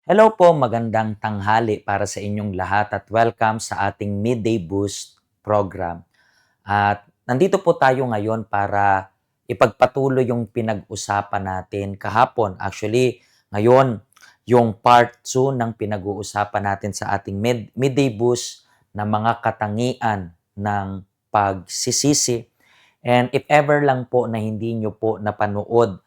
Hello po, magandang tanghali para sa inyong lahat at welcome sa ating Midday Boost program. At nandito po tayo ngayon para ipagpatuloy yung pinag-usapan natin kahapon. Actually, ngayon, yung part 2 ng pinag-uusapan natin sa ating Midday Boost na mga katangian ng pagsisisi. And if ever lang po na hindi nyo po napanood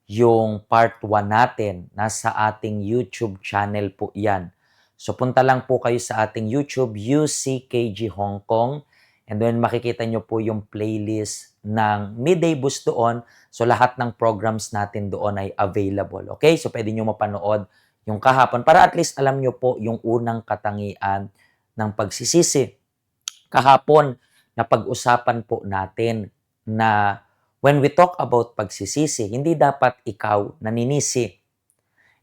yung part 1 natin, nasa ating YouTube channel po yan. So punta lang po kayo sa ating YouTube, UCKG Hong Kong, and then makikita nyo po yung playlist ng Midday Boost doon. So lahat ng programs natin doon ay available. Okay? So pwede nyo mapanood yung kahapon para at least alam nyo po yung unang katangian ng pagsisisi. Kahapon, napag-usapan po natin na when we talk about pagsisisi, hindi dapat ikaw naninisi.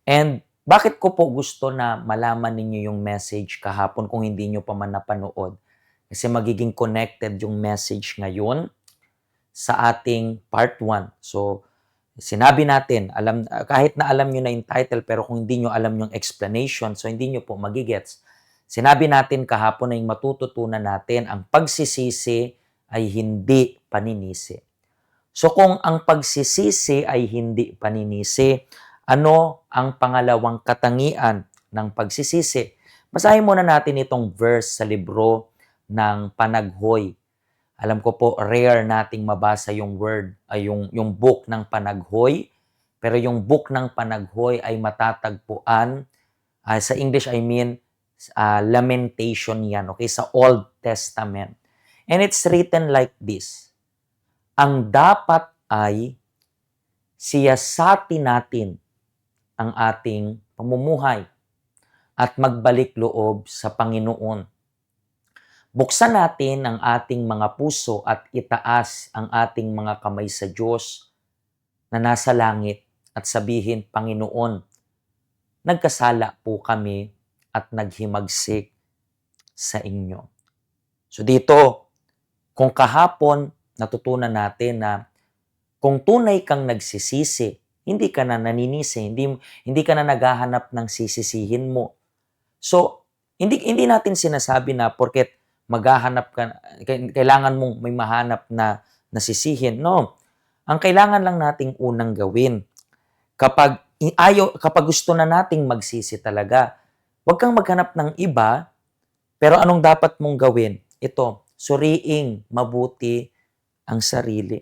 And bakit ko po gusto na malaman ninyo yung message kahapon kung hindi nyo pa man napanood? Kasi magiging connected yung message ngayon sa ating part 1. So, sinabi natin, kahit na alam nyo na yung title, pero kung hindi nyo alam yung explanation, so hindi nyo po magigets. Sinabi natin kahapon na yung matututunan natin, ang pagsisisi ay hindi paninisi. So kung ang pagsisisi ay hindi paninisi, ano ang pangalawang katangian ng pagsisisi? Basahin muna natin itong verse sa libro ng Panaghoy. Alam ko po, rare nating mabasa yung word, ay yung book ng Panaghoy. Pero yung book ng Panaghoy ay matatagpuan, sa English I mean, Lamentation yan, okay? Sa Old Testament. And it's written like this: ang dapat ay siyasatin natin ang ating pamumuhay at magbalik loob sa Panginoon. Buksan natin ang ating mga puso at itaas ang ating mga kamay sa Diyos na nasa langit at sabihin, Panginoon, nagkasala po kami at naghimagsik sa inyo. So dito, kung kahapon natutunan natin na kung tunay kang nagsisisi, hindi ka na naninisi, hindi ka na naghahanap ng sisisihin mo. So, hindi natin sinasabi na porket maghahanap ka, kailangan mong may mahanap na nasisihin. No. Ang kailangan lang nating unang gawin, kapag gusto na nating magsisi talaga, huwag kang maghanap ng iba, pero anong dapat mong gawin? Ito, suriing mabuti ang sarili.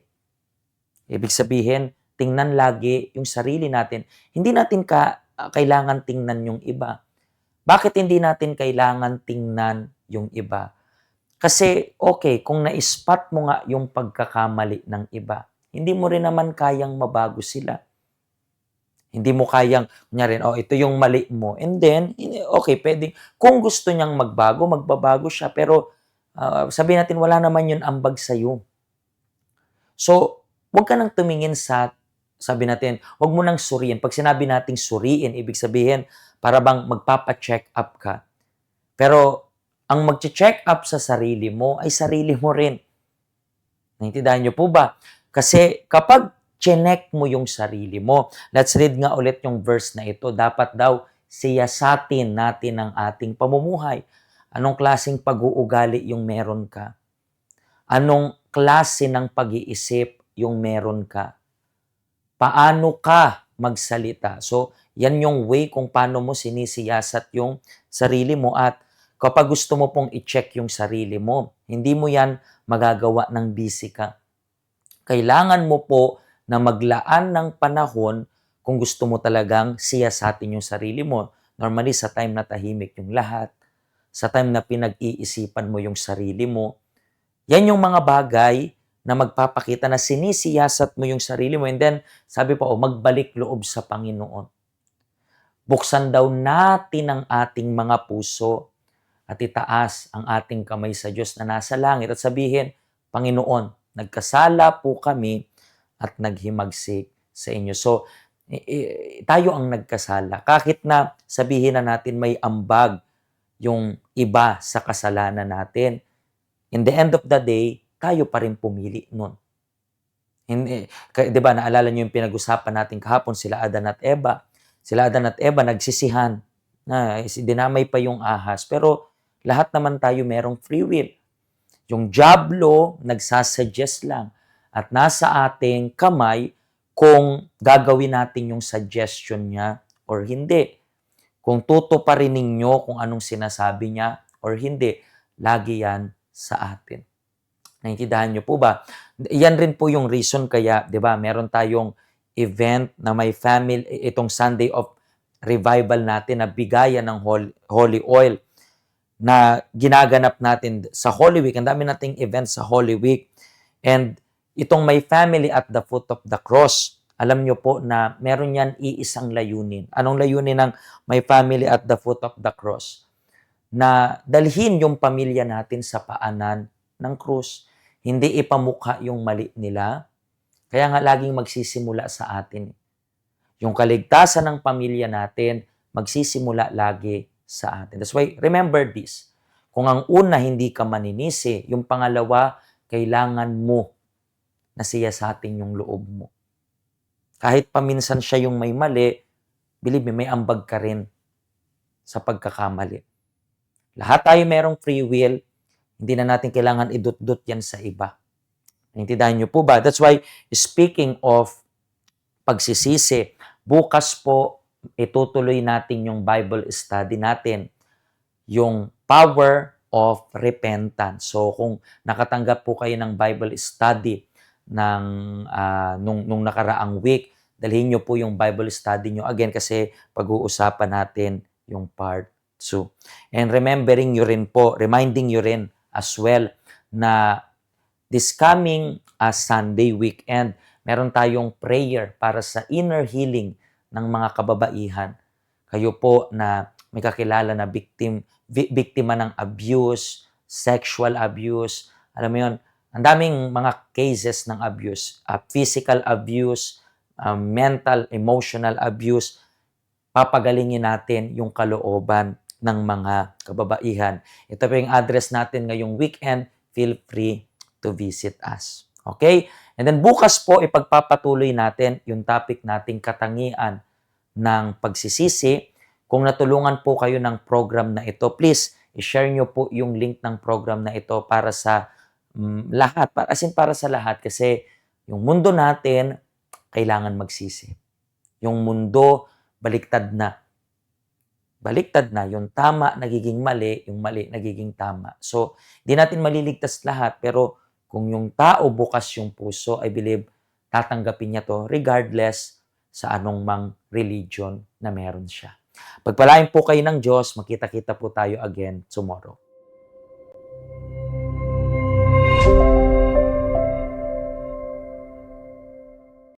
Ibig sabihin, tingnan lagi yung sarili natin. Hindi natin kailangan tingnan yung iba. Bakit hindi natin kailangan tingnan yung iba? Kasi okay, kung na-spot mo nga yung pagkakamali ng iba, hindi mo rin naman kayang mabago sila. Hindi mo kayang, kunyari, ito yung mali mo. And then, okay, pwede. Kung gusto niyang magbago, magbabago siya. Pero sabihin natin, wala naman yun ambag sa'yo. So, huwag ka nang tumingin sa, sabi natin, huwag mo nang suriin. Pag sinabi nating suriin, ibig sabihin, para bang magpapa-check up ka. Pero, ang mag-check up sa sarili mo ay sarili mo rin. Naintindihan niyo po ba? Kasi kapag chinek mo yung sarili mo, let's read nga ulit yung verse na ito, dapat daw siyasatin natin ang ating pamumuhay. Anong klaseng pag-uugali yung meron ka? Anong klase ng pag-iisip yung meron ka? Paano ka magsalita? So, yan yung way kung paano mo sinisiyasat yung sarili mo. At kapag gusto mo pong i-check yung sarili mo, hindi mo yan magagawa ng busy ka. Kailangan mo po na maglaan ng panahon kung gusto mo talagang siyasatin yung sarili mo. Normally, sa time na tahimik yung lahat, sa time na pinag-iisipan mo yung sarili mo, yan yung mga bagay na magpapakita na sinisiyasat mo yung sarili mo. And then, sabi pa, magbalik loob sa Panginoon. Buksan daw natin ang ating mga puso at itaas ang ating kamay sa Diyos na nasa langit at sabihin, Panginoon, nagkasala po kami at naghimagsik sa inyo. So, tayo ang nagkasala. Kahit na sabihin na natin may ambag yung iba sa kasalanan natin, in the end of the day, tayo pa rin pumili nun. Hindi, 'di ba naalala niyo yung pinag-usapan natin kahapon, sila Adan at Eva. Sila Adan at Eva nagsisihan. na dinamay pa yung ahas. Pero lahat naman tayo merong free will. Yung job law, nagsasuggest lang. At nasa ating kamay kung gagawin natin yung suggestion niya or hindi. Kung tutuparin ninyo kung anong sinasabi niya or hindi, lagi yan sa atin. Naintindihan niyo po ba? Yan rin po yung reason kaya, 'di ba, meron tayong event na may family itong Sunday of Revival natin na bigayan ng holy oil na ginaganap natin sa Holy Week. Ang dami nating events sa Holy Week. And itong may family at the foot of the cross, alam niyo po na meron yan iisang layunin. Anong layunin ng may family at the foot of the cross? Na dalhin yung pamilya natin sa paanan ng krus. Hindi ipamukha yung mali nila. Kaya nga laging magsisimula sa atin. Yung kaligtasan ng pamilya natin, magsisimula lagi sa atin. That's why, remember this. Kung ang una, hindi ka maninisi, yung pangalawa, kailangan mo na siya sa atin yung loob mo. Kahit paminsan siya yung may mali, believe me, may ambag ka rin sa pagkakamali. Lahat tayo merong free will, hindi na natin kailangan idut-dut yan sa iba. Naintindihan niyo po ba? That's why, speaking of pagsisisi, bukas po, itutuloy natin yung Bible study natin, yung power of repentance. So, kung nakatanggap po kayo ng Bible study nung nakaraang week, dalhin niyo po yung Bible study niyo again kasi pag-uusapan natin yung part 2. And reminding you rin as well na this coming Sunday weekend, meron tayong prayer para sa inner healing ng mga kababaihan. Kayo po na may kakilala na biktima ng abuse, sexual abuse, alam mo yun, ang daming mga cases ng abuse, physical abuse, mental, emotional abuse, papagalingin natin yung kalooban ng mga kababaihan. Ito po yung address natin ngayong weekend. Feel free to visit us. Okay? And then bukas po, ipagpapatuloy natin yung topic nating katangian ng pagsisisi. Kung natulungan po kayo ng program na ito, please, i-share nyo po yung link ng program na ito para sa lahat. Para sa lahat. Kasi yung mundo natin, kailangan magsisi. Yung mundo, baliktad na. Yung tama nagiging mali, yung mali nagiging tama. So, di natin maliligtas lahat, pero kung yung tao bukas yung puso, I believe, tatanggapin niya to regardless sa anong mang religion na meron siya. Pagpalain po kayo ng Diyos, makita-kita po tayo again tomorrow.